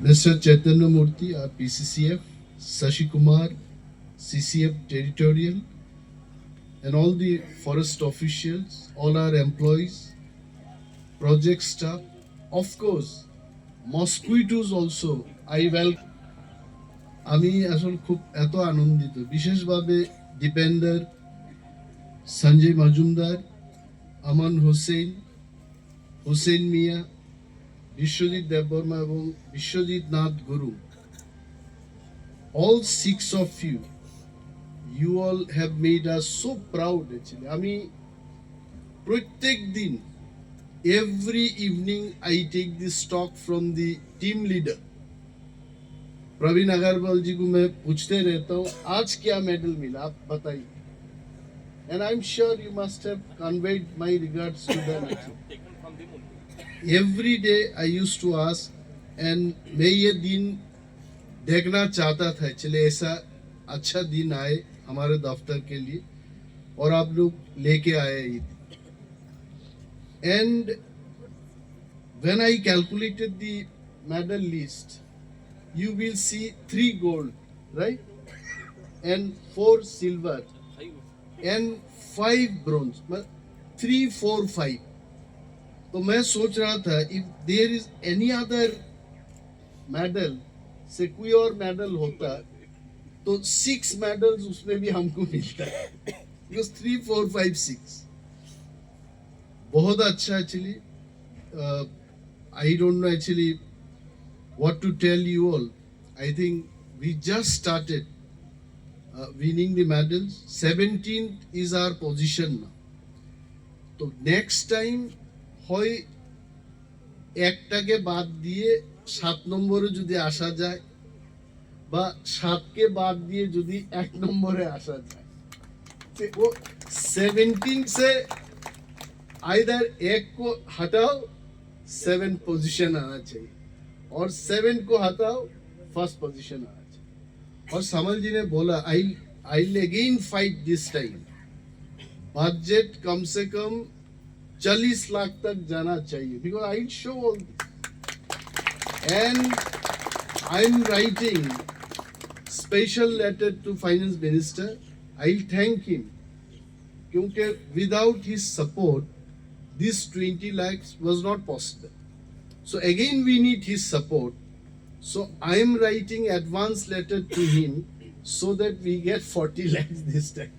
Mr. Chaitanya Murthy, our PCCF, Sashi Kumar, CCF Territorial, and all the forest officials, all our employees, project staff, of course, mosquitoes also. I welcome. আমি আসলে খুব এত আনন্দিত, বিশেষভাবে দীপেন্দর, সঞ্জয় মজুমদার, আমান হোসেন, হোসেন মিয়া, বিশ্বজিৎ দেববর্মা এবং বিশ্বজিৎ নাথ গুরু, all six of you, you all have made us so proud actually. আমি প্রত্যেক দিন, every evening I take the stock from the team leader Praveen Agarwal जी को मैं पूछते रहता हूँ आज क्या मेडल मिला आप बताइए, and I'm sure you must have conveyed my regards to them. Every day I used to ask, and मैं ये दिन देखना चाहता था चले ऐसा अच्छा दिन आए हमारे दफ्तर के लिए, और आप लोग लेके आए ये। And when I calculated the medal list, you will see 3 gold, right? And 4 silver and 5 bronze. 3, 4, 5. तो मैं सोच रहा था if there is any other medal, से कोई और मेडल होता तो 6 मेडल्स उसमें भी हमको मिलता, because 3, 4, 5, 6 बहुत अच्छा actually. I don't know actually what to tell you all. I think we just started winning the medals. 17th is our position now. So next time হয় একটাকে বাদ দিয়ে 7 নম্বরে যদি আসা যায়, বা 7কে বাদ দিয়ে যদি 1 নম্বরে আসা যায়, तो वो 17 से आइदर 1 को हटाओ 7 पोजीशन आना चाहिए, और 7 को हटाओ फर्स्ट पोजीशन आना चाहिए. और समल जी ने बोला I again fight this time, budget कम से कम 40 लाख तक जाना चाहिए, because I show all this and I am writing special letter to finance minister. I thank him, क्योंकि without his support this 20 lakhs was not possible. So again we need his support. So I am writing advance letter to him so that we get 40 lakhs this time.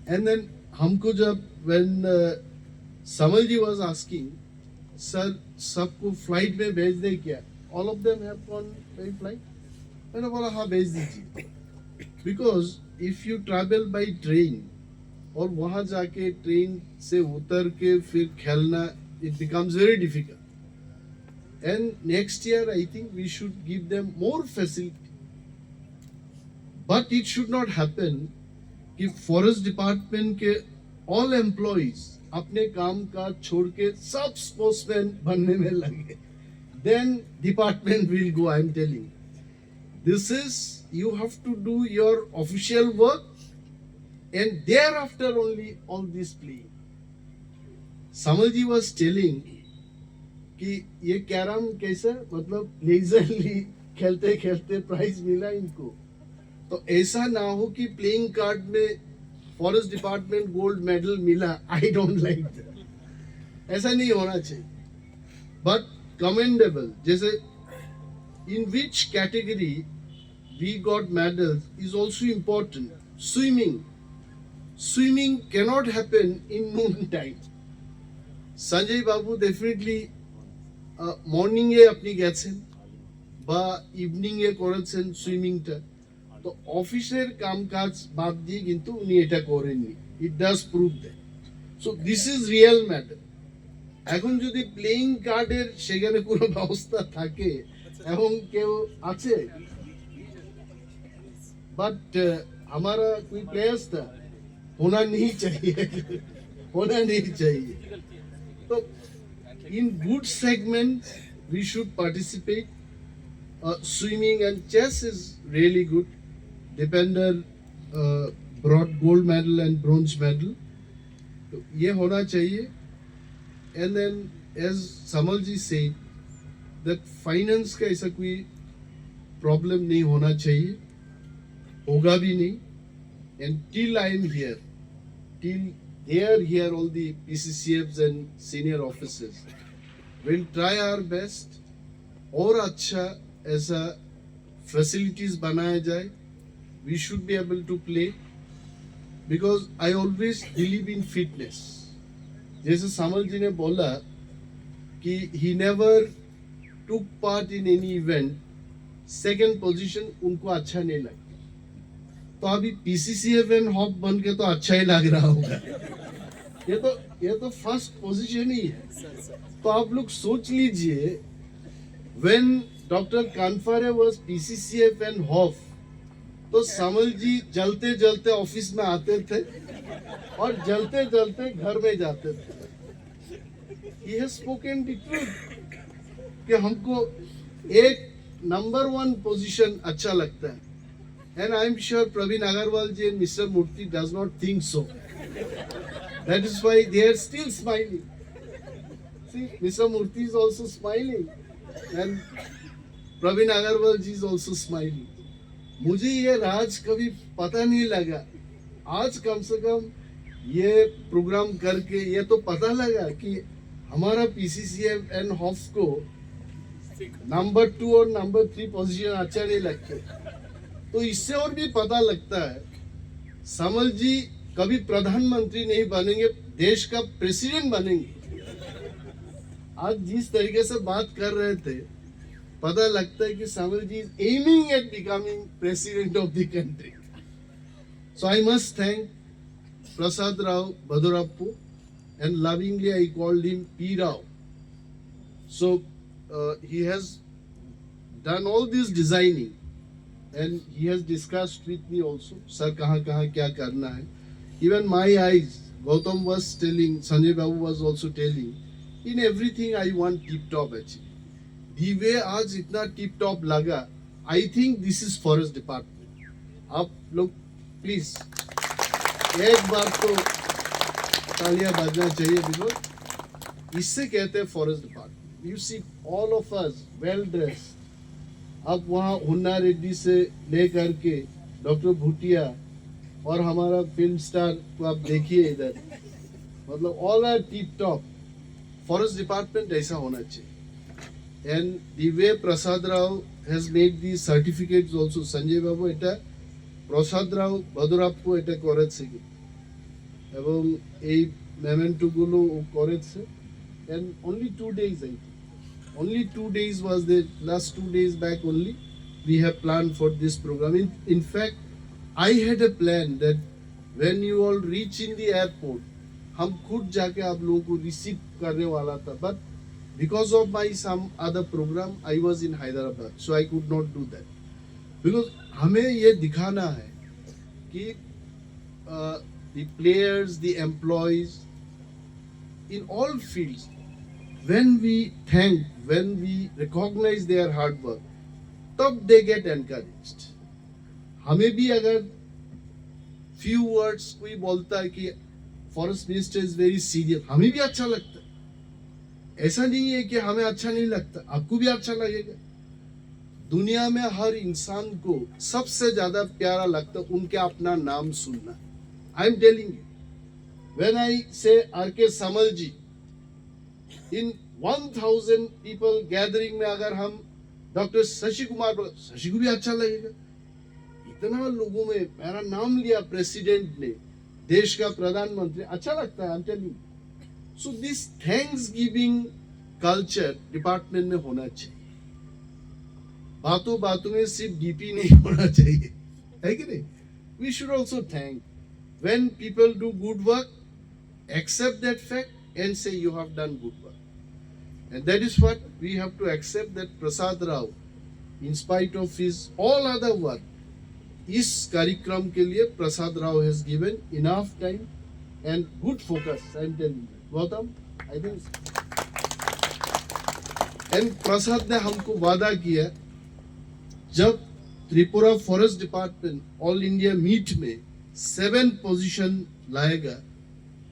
And then हमको जब when Samal ji was asking, sir सबको flight में भेज दे क्या? All of them have gone by flight. मैंने बोला हाँ भेज दीजिए. Because if you travel by train और वहां जाके ट्रेन से उतर के फिर खेलना, it becomes very difficult. And next year I think we should give them more facility. But it should not happen कि फॉरेस्ट डिपार्टमेंट के all employees अपने काम काज छोड़ के सब स्पोर्ट्समैन बनने में लगे. Then department will go, I am telling. This is, you have to do your official work, and thereafter only all this play. Samal ji was telling कि ये कैरम कैसा, मतलब लेजरली खेलते खेलते प्राइज मिला इनको, तो ऐसा ना हो कि प्लेइंग कार्ड में फॉरेस्ट डिपार्टमेंट गोल्ड मेडल मिला. आई डोंट लाइक दैट, ऐसा नहीं होना चाहिए. बट कमेंडेबल, जैसे in which category we got medals is also important. Swimming cannot happen in noon time. Sanjay babu definitely morning এ আপনি গেছেন বা ইভিনিং এ করেছেন সুইমিংটা, তো অফিসের কাম কাজ বাদ দিয়ে কিন্তু উনি এটা করেননি. It does prove that. So this is real matter. এখন যদি প্লেইং কার্ডের সেখানে কোনো ব্যবস্থা থাকে এবং কেউ আছে, বাট हमारा कोई प्लेयर्स था होना नहीं चाहिए, होना नहीं चाहिए. तो in good segments we should participate. Swimming and chess is really good. Dipender brought gold medal and bronze medal. तो ये होना चाहिए. And then as Samal ji said, that finance का ऐसा कोई प्रॉब्लम नहीं होना चाहिए, होगा भी नहीं. And till I am here, till they are here, all the PCCFs and senior officers, we'll try our best. और अच्छा ऐसा facilities बनाया जाए. We should be able to play, because I always believe in fitness. जैसे सामल जी ने बोला कि he never took part in any event, second position उनको अच्छा नहीं लगता. तो अभी PCCF एंड हॉप बन के तो अच्छा ही लग रहा होगा. ये तो फर्स्ट पोजीशन ही है. तो आप लोग सोच लीजिए, when डॉक्टर कानफारे was PCCF एंड हॉप, तो समल जी जलते जलते ऑफिस में आते थे और जलते जलते घर में जाते थे. He has spoken the truth कि हमको एक नंबर 1 पोजीशन अच्छा लगता है. And I am sure Praveen Agarwal ji and Mr. Murthy does not think so. That is why they are still smiling. See, Mr. Murthy is also smiling, and Praveen Agarwal ji is also smiling. मुझे ये राज कभी पता नहीं लगा. आज कम से कम ये programme करके ये तो पता लगा कि हमारा PCCF एंड हॉफ को नंबर 2 और नंबर 3 पोजीशन अच्छा नहीं लगते. तो इससे और भी पता लगता है समल जी कभी प्रधानमंत्री नहीं बनेंगे, देश का प्रेसिडेंट बनेंगे. आज जिस तरीके से बात कर रहे थे, पता लगता है कि Samal ji is aiming at becoming president of the country. So I must thank Prasad Rao Badurappu, and lovingly I called him P. Rao. So he has done all this designing, and he has discussed with me also, sir kahan kya karna hai. Even my eyes, Gautam was telling, Sanjay Babu was also telling, in everything I want tip top actually. The way aaj itna tip top laga, I think this is forest department. आप लोग please एक बार तो तालियां बजना चाहिए, because इससे कहते हैं forest department. You see all of us well dressed. अब वहाँ हुन्ना रेड्डी से लेकर के डॉक्टर भूटिया और हमारा फिल्म स्टार को आप देखिए इधर, मतलब all are tip top. Forest department ऐसा होना चाहिए. And the way Prasad Rao has made the certificates also, Sanjay babu এটা প্রসাদ রাও বদরাপ্পু এটা করেছে এবং এই মেমেন্টোগুলো করেছে. and only 2 days, I think only 2 days was the last 2 days back only we have planned for this program. In fact I had a plan that when you all reach in the airport, हम खुद जाके आप लोगों को receive करने वाला था, but because of my some other program I was in Hyderabad, so I could not do that. Because हमें ये दिखाना है कि the players, the employees in all fields, when we thank, when we recognize their hard work, तब they get encouraged. हमें भी अगर few words कोई बोलता है कि forest minister is very serious, हमें भी अच्छा लगता है. ऐसा नहीं है कि हमें अच्छा नहीं लगता, आपको भी अच्छा लगेगा. दुनिया में हर इंसान को सबसे ज्यादा प्यारा लगता है उनके अपना नाम सुनना. आई am telling you, when I से आर.के. समल जी, इन 1000 पीपल गैदरिंग में अगर हम डॉक्टर शशि कुमार, शशि को भी अच्छा लगेगा. इतना लोगों में मेरा नाम लिया प्रेसिडेंट ने, देश का प्रधानमंत्री, अच्छा लगता है. आई am telling. So this thanks giving culture department में होना चाहिए. बातों बातों में सिर्फ डीपी नहीं होना चाहिए, है कि नहीं. We should also thank when people do good work, accept that fact and say you have done good work. And that is what we have to accept, that Prasad Rao in spite of his all other work, इस कार्यक्रम के लिए Prasad Rao has given enough time and good focus. I am telling Gautam, I think. And Prasad ने हमको वादा किया, जब Tripura forest department all India meet में 7 पोजीशन लाएगा,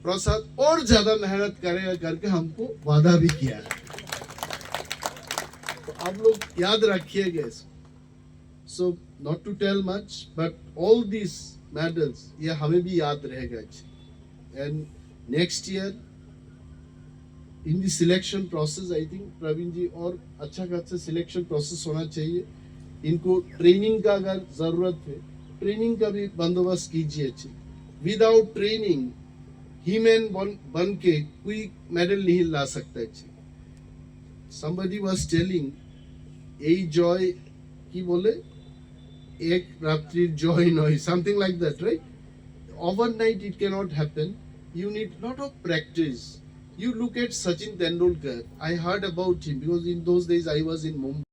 प्रसाद और ज्यादा मेहनत करेगा करके हमको वादा भी किया है. तो आप लोग याद रखिएगा इसको. So not to tell much, but all these medals ये हमें भी याद रहेगा. And next year in the selection process, I think Praveen जी और अच्छा खासा selection process होना चाहिए. इनको ट्रेनिंग का अगर जरूरत है, ट्रेनिंग का भी बंदोबस्त कीजिए. अच्छी विदाउट ट्रेनिंग हीमैन बन के कोई मेडल नहीं ला सकता. अच्छी somebody was telling এই জয় কি বলে এক রাত্রির জয় নয়, something like that, right? Overnight it cannot happen. You need lot of practice. You look at Sachin Tendulkar. I heard about him because in those days I was in Mumbai.